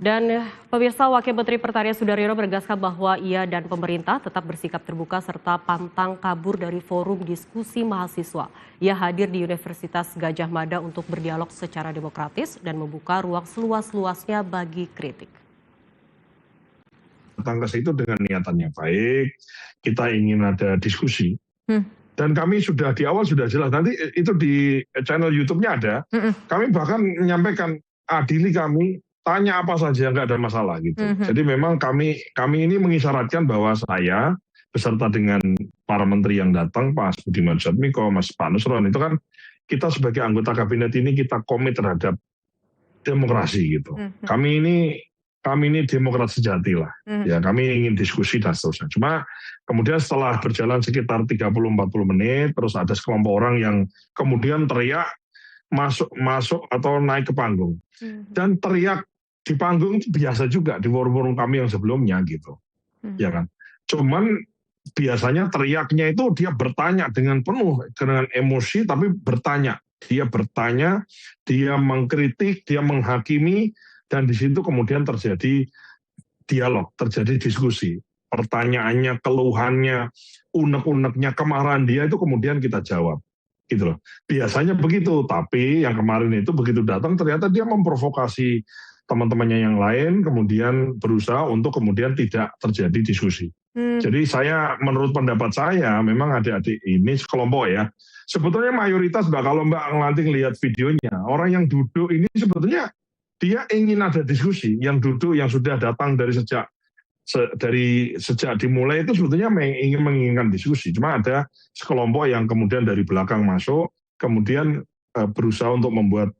Dan pemirsa, Wakil Menteri Pertanian Sudaryono menegaskan bahwa ia dan pemerintah tetap bersikap terbuka serta pantang kabur dari forum diskusi mahasiswa. Ia hadir di Universitas Gadjah Mada untuk berdialog secara demokratis dan membuka ruang seluas-luasnya bagi kritik. Datang ke situ dengan niatan yang baik, kita ingin ada diskusi. Dan kami sudah di awal sudah jelas, nanti itu di channel YouTube-nya ada, kami bahkan menyampaikan, adili kami, tanya apa saja, nggak ada masalah gitu. Jadi memang kami ini mengisyaratkan bahwa saya beserta dengan para menteri yang datang, Pak Budiman Sujatmiko, Pak Nusron, itu kan kita sebagai anggota kabinet ini kita komit terhadap demokrasi gitu. Kami ini demokrat sejati lah. Ya, kami ingin diskusi dan seterusnya. Cuma kemudian setelah berjalan sekitar 30-40 menit, terus ada sekelompok orang yang kemudian teriak masuk atau naik ke panggung. Dan teriak di panggung itu biasa juga di forum-forum kami yang sebelumnya gitu. Ya kan? Cuman biasanya teriaknya itu dia bertanya dengan penuh, dengan emosi, tapi bertanya. Dia bertanya, dia mengkritik, dia menghakimi, dan di situ kemudian terjadi dialog, terjadi diskusi. Pertanyaannya, keluhannya, unek-uneknya, kemarahan dia itu kemudian kita jawab. Gitu loh. Biasanya begitu, tapi yang kemarin itu begitu datang ternyata dia memprovokasi teman-temannya yang lain, kemudian berusaha untuk kemudian tidak terjadi diskusi. Jadi menurut pendapat saya, memang adik-adik ini sekelompok ya, sebetulnya mayoritas kalau Mbak Nglanting lihat videonya, orang yang duduk ini sebetulnya dia ingin ada diskusi, yang duduk, yang sudah datang dari sejak dimulai itu sebetulnya menginginkan diskusi. Cuma ada sekelompok yang kemudian dari belakang masuk, kemudian berusaha untuk membuat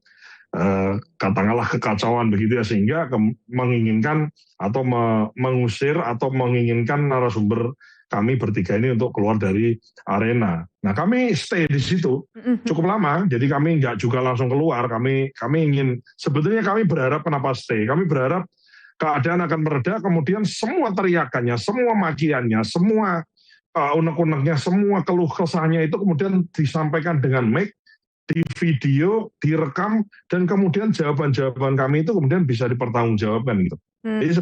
katakanlah kekacauan begitu ya, sehingga menginginkan atau mengusir atau menginginkan narasumber kami bertiga ini untuk keluar dari arena. Nah, kami stay di situ cukup lama, jadi kami nggak juga langsung keluar. Kami ingin, sebetulnya kami berharap kenapa stay? Kami berharap keadaan akan mereda, kemudian semua teriakannya, semua makiannya, semua unek-uneknya, semua keluh kesahnya itu kemudian disampaikan dengan mic, di video, direkam, dan kemudian jawaban-jawaban kami itu kemudian bisa dipertanggungjawabkan gitu. Jadi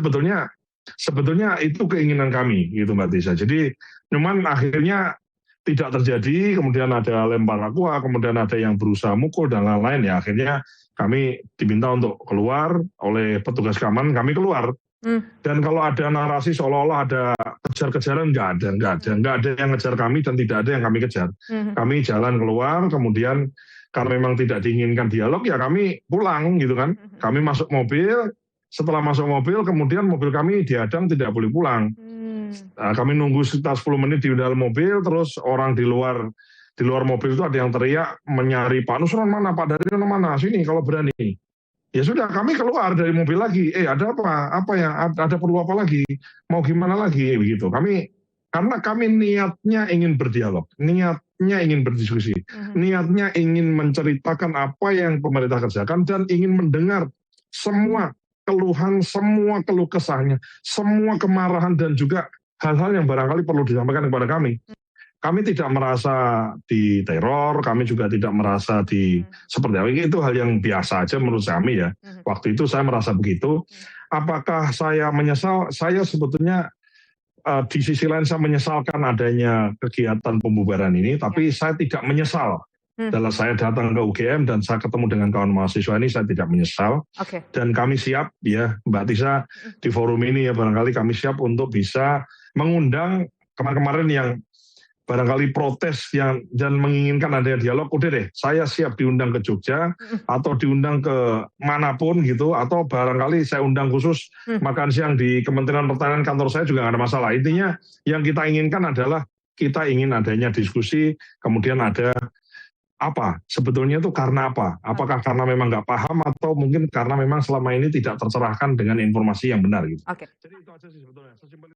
sebetulnya itu keinginan kami gitu Mbak Tisa. Jadi cuman akhirnya tidak terjadi, kemudian ada lempar aqua, kemudian ada yang berusaha mukul dan lain-lain, ya akhirnya kami diminta untuk keluar oleh petugas keamanan, kami keluar. Dan kalau ada narasi seolah-olah ada kejar-kejaran, nggak ada yang ngejar kami dan tidak ada yang kami kejar. Kami jalan keluar, kemudian karena memang tidak diinginkan dialog, ya kami pulang gitu kan. Kami masuk mobil, setelah masuk mobil, kemudian mobil kami dihadang tidak boleh pulang. Nah, kami nunggu sekitar 10 menit di dalam mobil, terus orang di luar mobil itu ada yang teriak menyari Pak Nusron mana, Pak Daryono mana, sini kalau berani. Ya sudah, kami keluar dari mobil lagi. Ada apa? Ada perlu apa lagi? Mau gimana lagi? Begitu. Karena kami niatnya ingin berdialog, niatnya ingin berdiskusi, niatnya ingin menceritakan apa yang pemerintah kerjakan dan ingin mendengar semua keluhan, semua keluh kesahnya, semua kemarahan dan juga hal-hal yang barangkali perlu disampaikan kepada kami. Kami tidak merasa diteror, kami juga tidak merasa seperti apa. Itu hal yang biasa aja menurut kami ya. Waktu itu saya merasa begitu. Apakah saya menyesal? Saya sebetulnya di sisi lain saya menyesalkan adanya kegiatan pembubaran ini, tapi saya tidak menyesal. Dalam saya datang ke UGM dan saya ketemu dengan kawan mahasiswa ini, saya tidak menyesal. Dan kami siap ya Mbak Tisa, di forum ini ya barangkali kami siap untuk bisa mengundang kemarin-kemarin yang barangkali protes dan menginginkan adanya dialog, udah deh, saya siap diundang ke Jogja atau diundang ke manapun gitu, atau barangkali saya undang khusus makan siang di Kementerian Pertanian, kantor saya juga nggak ada masalah. Intinya yang kita inginkan adalah kita ingin adanya diskusi, kemudian ada apa sebetulnya itu karena apa? Apakah karena memang nggak paham atau mungkin karena memang selama ini tidak tercerahkan dengan informasi yang benar gitu. Oke. Jadi itu aja sih sebetulnya.